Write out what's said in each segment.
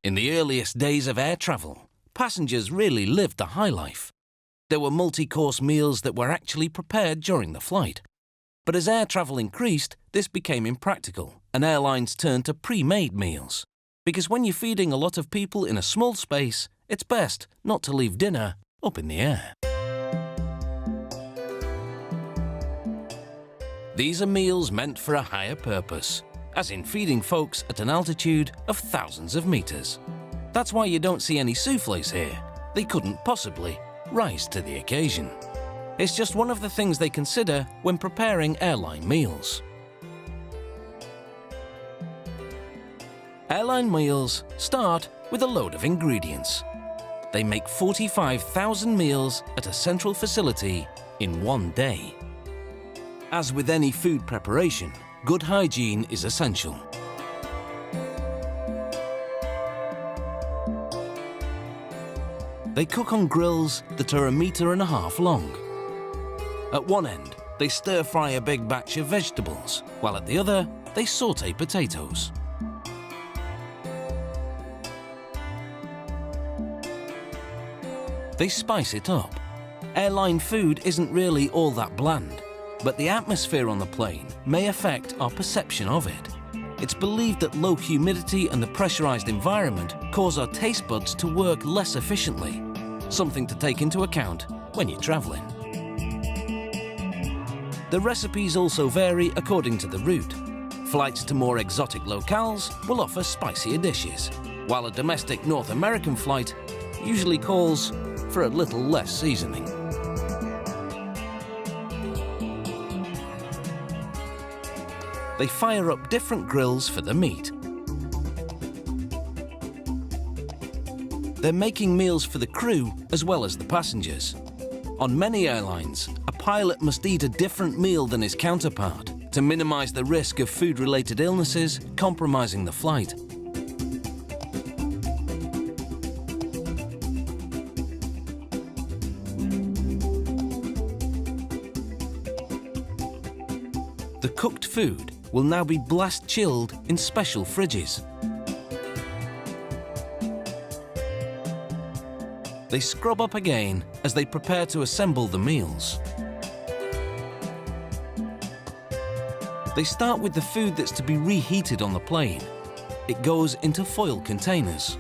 In the earliest days of air travel, passengers really lived the high life. There were multi-course meals that were actually prepared during the flight. But as air travel increased, this became impractical, and airlines turned to pre-made meals. Because when you're feeding a lot of people in a small space, it's best not to leave dinner up in the air. These are meals meant for a higher purpose, as in feeding folks at an altitude of thousands of meters. That's why you don't see any soufflés here. They couldn't possibly rise to the occasion. It's just one of the things they consider when preparing airline meals. Airline meals start with a load of ingredients. They make 45,000 meals at a central facility in one day. As with any food preparation, good hygiene is essential. They cook on grills that are 1.5 meters long. At one end, they stir-fry a big batch of vegetables, while at the other, they sauté potatoes. They spice it up. Airline food isn't really all that bland, but the atmosphere on the plane may affect our perception of it. It's believed that low humidity and the pressurized environment cause our taste buds to work less efficiently, something to take into account when you're traveling. The recipes also vary according to the route. Flights to more exotic locales will offer spicier dishes, while a domestic North American flight usually calls for a little less seasoning. They fire up different grills for the meat. They're making meals for the crew as well as the passengers. On many airlines, a pilot must eat a different meal than his counterpart to minimize the risk of food-related illnesses compromising the flight. The cooked food will now be blast chilled in special fridges. They scrub up again as they prepare to assemble the meals. They start with the food that's to be reheated on the plane. It goes into foil containers.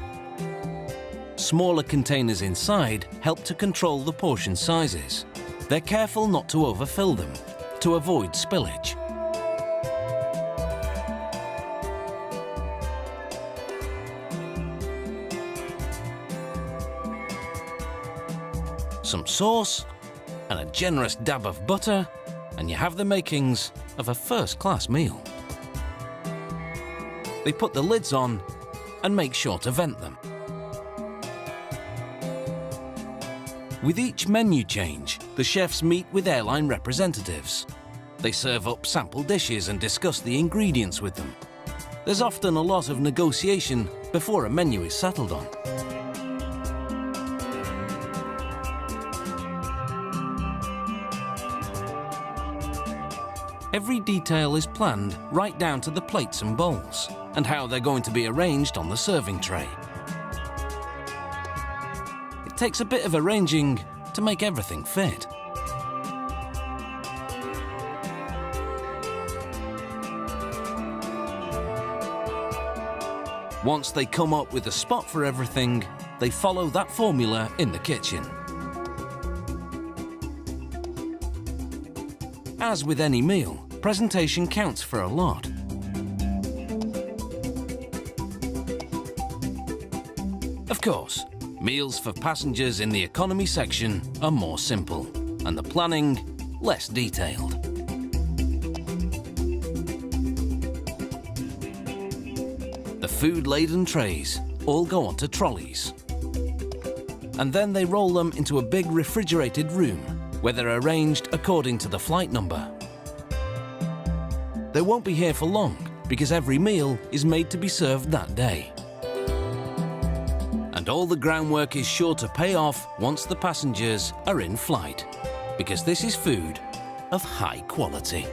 Smaller containers inside help to control the portion sizes. They're careful not to overfill them, to avoid spillage. Some sauce, and a generous dab of butter, and you have the makings of a first-class meal. They put the lids on and make sure to vent them. With each menu change, the chefs meet with airline representatives. They serve up sample dishes and discuss the ingredients with them. There's often a lot of negotiation before a menu is settled on. Every detail is planned right down to the plates and bowls, and how they're going to be arranged on the serving tray. It takes a bit of arranging to make everything fit. Once they come up with a spot for everything, they follow that formula in the kitchen. As with any meal, presentation counts for a lot. Of course, meals for passengers in the economy section are more simple, and the planning less detailed. The food-laden trays all go onto trolleys, and then they roll them into a big refrigerated room where they're arranged according to the flight number. They won't be here for long because every meal is made to be served that day. And all the groundwork is sure to pay off once the passengers are in flight, because this is food of high quality.